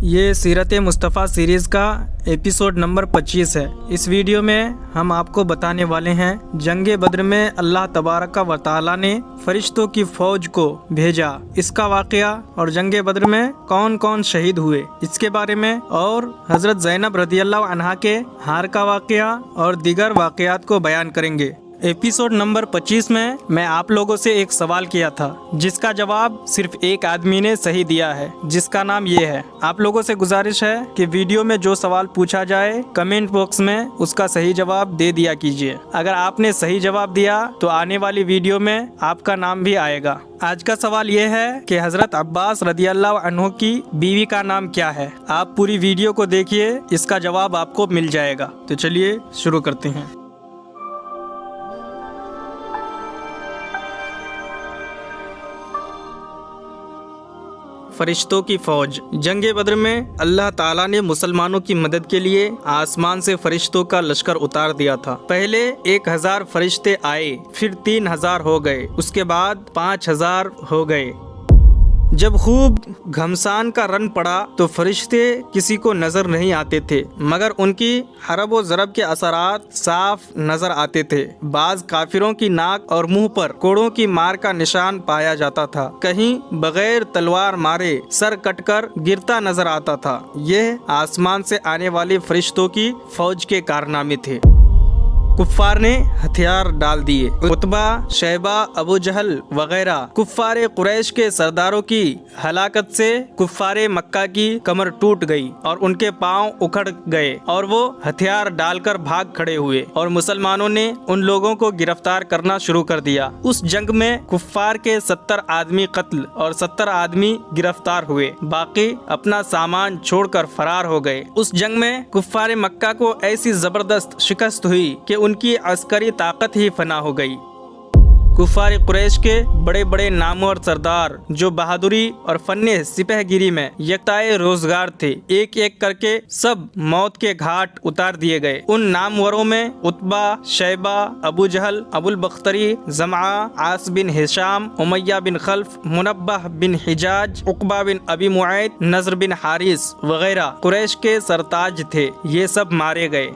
یہ سیرت مصطفیٰ سیریز کا ایپیسوڈ نمبر 25 ہے۔ اس ویڈیو میں ہم آپ کو بتانے والے ہیں جنگ بدر میں اللہ تبارک و تعالی نے فرشتوں کی فوج کو بھیجا، اس کا واقعہ اور جنگ بدر میں کون کون شہید ہوئے اس کے بارے میں، اور حضرت زینب رضی اللہ عنہا کے ہار کا واقعہ اور دیگر واقعات کو بیان کریں گے۔ ایپیسوڈ نمبر 25 میں آپ لوگوں سے ایک سوال کیا تھا جس کا جواب صرف ایک آدمی نے صحیح دیا ہے، جس کا نام یہ ہے۔ آپ لوگوں سے گزارش ہے کہ ویڈیو میں جو سوال پوچھا جائے کمنٹ باکس میں اس کا صحیح جواب دے دیا کیجیے۔ اگر آپ نے صحیح جواب دیا تو آنے والی ویڈیو میں آپ کا نام بھی آئے گا۔ آج کا سوال یہ ہے کہ حضرت عباس رضی اللہ عنہ کی بیوی کا نام کیا ہے؟ آپ پوری ویڈیو کو دیکھیے، اس کا جواب آپ کو مل جائے گا۔ تو چلیے شروع کرتے ہیں۔ فرشتوں کی فوج۔ جنگ بدر میں اللہ تعالیٰ نے مسلمانوں کی مدد کے لیے آسمان سے فرشتوں کا لشکر اتار دیا تھا۔ پہلے 1000 فرشتے آئے، پھر 3000 ہو گئے، اس کے بعد 5000 ہو گئے۔ جب خوب گھمسان کا رن پڑا تو فرشتے کسی کو نظر نہیں آتے تھے، مگر ان کی حرب و ضرب کے اثرات صاف نظر آتے تھے۔ بعض کافروں کی ناک اور منہ پر کوڑوں کی مار کا نشان پایا جاتا تھا، کہیں بغیر تلوار مارے سر کٹ کر گرتا نظر آتا تھا۔ یہ آسمان سے آنے والے فرشتوں کی فوج کے کارنامے تھے۔ کفار نے ہتھیار ڈال دیے۔ عتبہ، شیبہ، ابو جہل وغیرہ کفار قریش کے سرداروں کی ہلاکت سے کفار مکہ کی کمر ٹوٹ گئی اور ان کے پاؤں اکھڑ گئے اور وہ ہتھیار ڈال کر بھاگ کھڑے ہوئے، اور مسلمانوں نے ان لوگوں کو گرفتار کرنا شروع کر دیا۔ اس جنگ میں کفار کے 70 آدمی قتل اور 70 آدمی گرفتار ہوئے، باقی اپنا سامان چھوڑ کر فرار ہو گئے۔ اس جنگ میں کفار مکہ کو ایسی زبردست شکست ہوئی کہ ان کی عسکری طاقت ہی فنا ہو گئی۔ کفار قریش کے بڑے بڑے نامور سردار جو بہادری اور فن سپہ گیری میں یکتائے روزگار تھے، ایک ایک کر کے سب موت کے گھاٹ اتار دیے گئے۔ ان ناموروں میں عتبہ، شیبہ، ابو جہل، ابو البختری، زمعہ، عاص بن ہشام، امیہ بن خلف، منبہ بن حجاج، عقبہ بن ابی معیط، نضر بن حارث وغیرہ قریش کے سرتاج تھے۔ یہ سب مارے گئے۔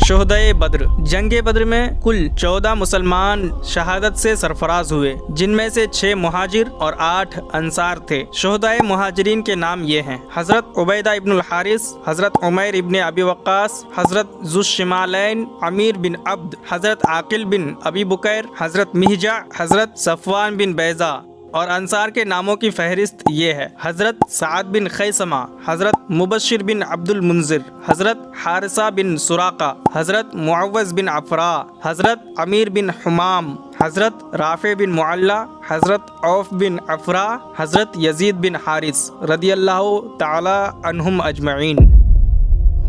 شہدائے بدر۔ جنگ بدر میں کل 14 مسلمان شہادت سے سرفراز ہوئے، جن میں سے 6 مہاجر اور 8 انصار تھے۔ شہدائے مہاجرین کے نام یہ ہیں: حضرت عبیدہ ابن الحارث، حضرت عمیر ابن ابی وقاص، حضرت ذو الشمالین عمیر بن عبد، حضرت عاقل بن ابی بکیر، حضرت مہجع، حضرت صفوان بن بیضہ۔ اور انصار کے ناموں کی فہرست یہ ہے: حضرت سعد بن خیثمہ، حضرت مبشر بن عبد المنذر، حضرت حارثہ بن سراقہ، حضرت معوذ بن عفراء، حضرت امیر بن حمام، حضرت رافع بن معلہ، حضرت عوف بن عفراء، حضرت یزید بن حارث رضی اللہ تعالی عنہم اجمعین۔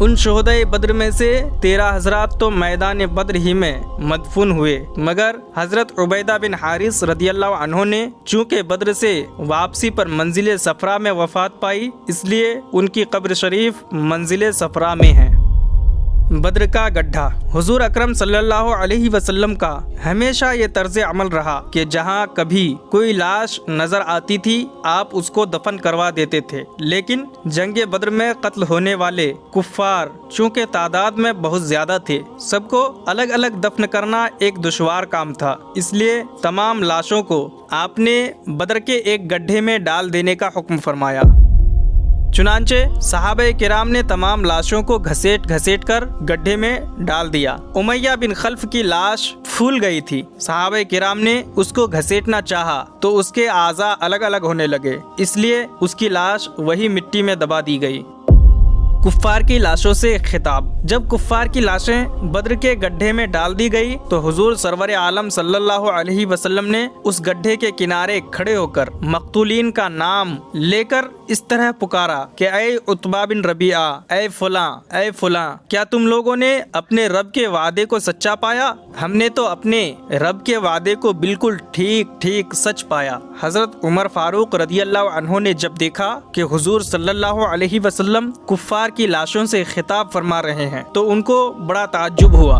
ان شہدائے بدر میں سے 13 حضرات تو میدان بدر ہی میں مدفون ہوئے، مگر حضرت عبیدہ بن حارث رضی اللہ عنہ نے چونکہ بدر سے واپسی پر منزل صفرا میں وفات پائی، اس لیے ان کی قبر شریف منزل صفرا میں ہے۔ بدر کا گڈھا۔ حضور اکرم صلی اللہ علیہ وسلم کا ہمیشہ یہ طرز عمل رہا کہ جہاں کبھی کوئی لاش نظر آتی تھی آپ اس کو دفن کروا دیتے تھے، لیکن جنگ بدر میں قتل ہونے والے کفار چونکہ تعداد میں بہت زیادہ تھے، سب کو الگ الگ دفن کرنا ایک دشوار کام تھا، اس لیے تمام لاشوں کو آپ نے بدر کے ایک گڈھے میں ڈال دینے کا حکم فرمایا۔ چنانچہ صحابہ کرام نے تمام لاشوں کو گھسیٹ کر گڈھے میں ڈال دیا۔ امیہ بن خلف کی لاش پھول گئی تھی، صحابہ کرام نے اس کو گھسیٹنا چاہا تو اس کے اعضاء الگ الگ ہونے لگے، اس لیے اس کی لاش وہی مٹی میں دبا دی گئی۔ کفار کی لاشوں سے خطاب۔ جب کفار کی لاشیں بدر کے گڈھے میں ڈال دی گئی تو حضور سرور عالم صلی اللہ علیہ وسلم نے اس گڈھے کے کنارے کھڑے ہو کر مقتولین کا نام لے کر اس طرح پکارا کہ اے عتبہ بن ربیعہ، اے فلاں، اے فلاں، کیا تم لوگوں نے اپنے رب کے وعدے کو سچا پایا؟ ہم نے تو اپنے رب کے وعدے کو بالکل ٹھیک سچ پایا۔ حضرت عمر فاروق رضی اللہ عنہ نے جب دیکھا کہ حضور صلی اللہ علیہ وسلم کفار کی لاشوں سے خطاب فرما رہے ہیں تو ان کو بڑا تعجب ہوا۔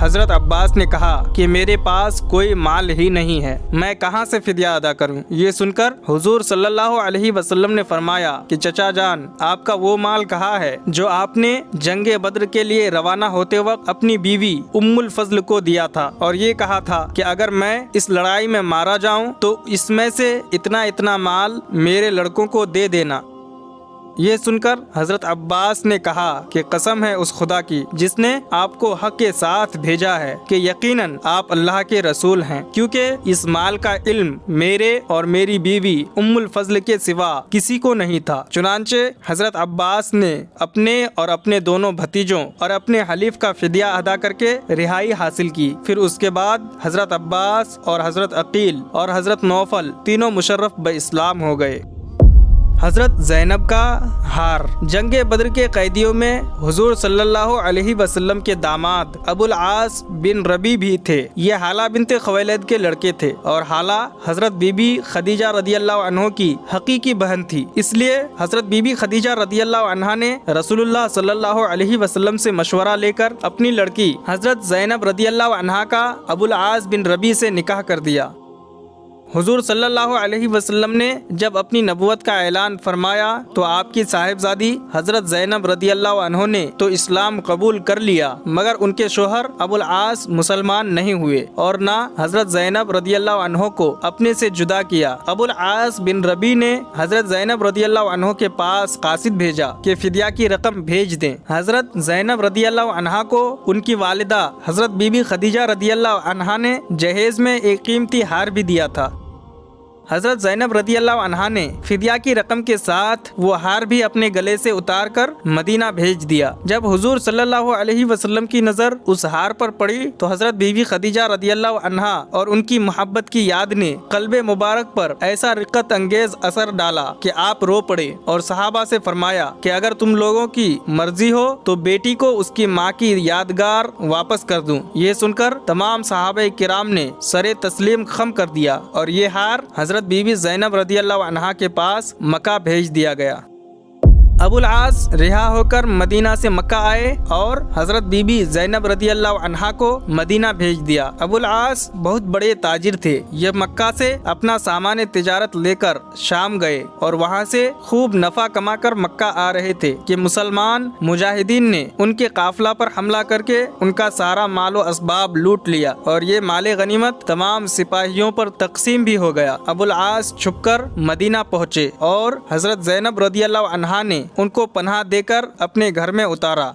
حضرت عباس نے کہا کہ میرے پاس کوئی مال ہی نہیں ہے، میں کہاں سے فدیہ ادا کروں؟ یہ سن کر حضور صلی اللہ علیہ وسلم نے فرمایا کہ چچا جان، آپ کا وہ مال کہاں ہے جو آپ نے جنگ بدر کے لیے روانہ ہوتے وقت اپنی بیوی ام الفضل کو دیا تھا اور یہ کہا تھا کہ اگر میں اس لڑائی میں مارا جاؤں تو اس میں سے اتنا مال میرے لڑکوں کو دے دینا۔ یہ سن کر حضرت عباس نے کہا کہ قسم ہے اس خدا کی جس نے آپ کو حق کے ساتھ بھیجا ہے کہ یقیناً آپ اللہ کے رسول ہیں، کیونکہ اس مال کا علم میرے اور میری بیوی ام الفضل کے سوا کسی کو نہیں تھا۔ چنانچہ حضرت عباس نے اپنے اور اپنے دونوں بھتیجوں اور اپنے حلیف کا فدیہ ادا کر کے رہائی حاصل کی۔ پھر اس کے بعد حضرت عباس اور حضرت عقیل اور حضرت نوفل تینوں مشرف بہ اسلام ہو گئے۔ حضرت زینب کا ہار۔ جنگ بدر کے قیدیوں میں حضور صلی اللہ علیہ وسلم کے داماد ابو العاص بن ربی بھی تھے۔ یہ حالہ بنت خویلد کے لڑکے تھے اور حالہ حضرت بی بی خدیجہ رضی اللہ عنہ کی حقیقی بہن تھی، اس لیے حضرت بی بی خدیجہ رضی اللہ عنہا نے رسول اللہ صلی اللہ علیہ وسلم سے مشورہ لے کر اپنی لڑکی حضرت زینب رضی اللہ عنہا کا ابو العاص بن ربی سے نکاح کر دیا۔ حضور صلی اللہ علیہ وسلم نے جب اپنی نبوت کا اعلان فرمایا تو آپ کی صاحبزادی حضرت زینب رضی اللہ عنہ نے تو اسلام قبول کر لیا، مگر ان کے شوہر ابو العاص مسلمان نہیں ہوئے اور نہ حضرت زینب رضی اللہ عنہ کو اپنے سے جدا کیا۔ ابو العاص بن ربی نے حضرت زینب رضی اللہ عنہ کے پاس قاصد بھیجا کہ فدیہ کی رقم بھیج دیں۔ حضرت زینب رضی اللہ عنہا کو ان کی والدہ حضرت بی بی خدیجہ رضی اللہ عنہا نے جہیز میں ایک قیمتی ہار بھی دیا تھا۔ حضرت زینب رضی اللہ عنہا نے فدیہ کی رقم کے ساتھ وہ ہار بھی اپنے گلے سے اتار کر مدینہ بھیج دیا۔ جب حضور صلی اللہ علیہ وسلم کی نظر اس ہار پر پڑی تو حضرت بی بی خدیجہ رضی اللہ عنہا اور ان کی محبت کی یاد نے قلب مبارک پر ایسا رقت انگیز اثر ڈالا کہ آپ رو پڑے اور صحابہ سے فرمایا کہ اگر تم لوگوں کی مرضی ہو تو بیٹی کو اس کی ماں کی یادگار واپس کر دوں۔ یہ سن کر تمام صحابہ کرام نے سر تسلیم خم کر دیا اور یہ ہار حضرت بی بی زینب رضی اللہ عنہا کے پاس مکہ بھیج دیا گیا۔ ابو العاص رہا ہو کر مدینہ سے مکہ آئے اور حضرت بی بی زینب رضی اللہ عنہا کو مدینہ بھیج دیا۔ ابو العاص بہت بڑے تاجر تھے، یہ مکہ سے اپنا سامان تجارت لے کر شام گئے اور وہاں سے خوب نفع کما کر مکہ آ رہے تھے کہ مسلمان مجاہدین نے ان کے قافلہ پر حملہ کر کے ان کا سارا مال و اسباب لوٹ لیا اور یہ مال غنیمت تمام سپاہیوں پر تقسیم بھی ہو گیا۔ ابو العاص چھپ کر مدینہ پہنچے اور حضرت زینب رضی اللہ عنہا نے ان کو پناہ دے کر اپنے گھر میں اتارا۔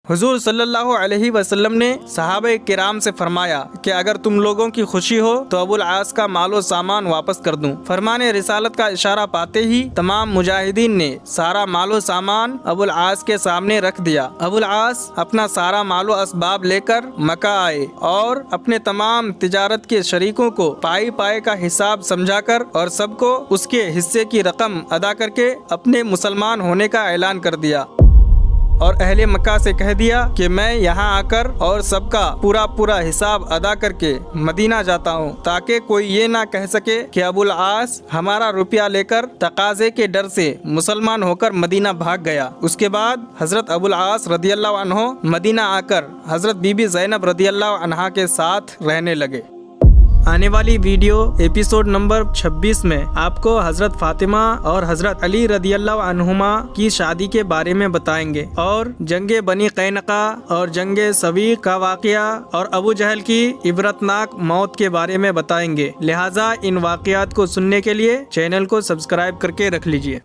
حضور صلی اللہ علیہ وسلم نے صحابہ کرام سے فرمایا کہ اگر تم لوگوں کی خوشی ہو تو ابو العاص کا مال و سامان واپس کر دوں۔ فرمان رسالت کا اشارہ پاتے ہی تمام مجاہدین نے سارا مال و سامان ابو العاص کے سامنے رکھ دیا۔ ابو العاص اپنا سارا مال و اسباب لے کر مکہ آئے اور اپنے تمام تجارت کے شریکوں کو پائی پائے کا حساب سمجھا کر اور سب کو اس کے حصے کی رقم ادا کر کے اپنے مسلمان ہونے کا اعلان کر دیا اور اہل مکہ سے کہہ دیا کہ میں یہاں آ کر اور سب کا پورا حساب ادا کر کے مدینہ جاتا ہوں، تاکہ کوئی یہ نہ کہہ سکے کہ ابو العاص ہمارا روپیہ لے کر تقاضے کے ڈر سے مسلمان ہو کر مدینہ بھاگ گیا۔ اس کے بعد حضرت ابو العاص رضی اللہ عنہ مدینہ آ کر حضرت بی بی زینب رضی اللہ عنہا کے ساتھ رہنے لگے۔ آنے والی ویڈیو ایپیسوڈ نمبر 26 میں آپ کو حضرت فاطمہ اور حضرت علی رضی اللہ عنہما کی شادی کے بارے میں بتائیں گے اور جنگ بنی قینقاع اور جنگ سویق کا واقعہ اور ابو جہل کی عبرتناک موت کے بارے میں بتائیں گے۔ لہٰذا ان واقعات کو سننے کے لیے چینل کو سبسکرائب کر کے رکھ لیجئے۔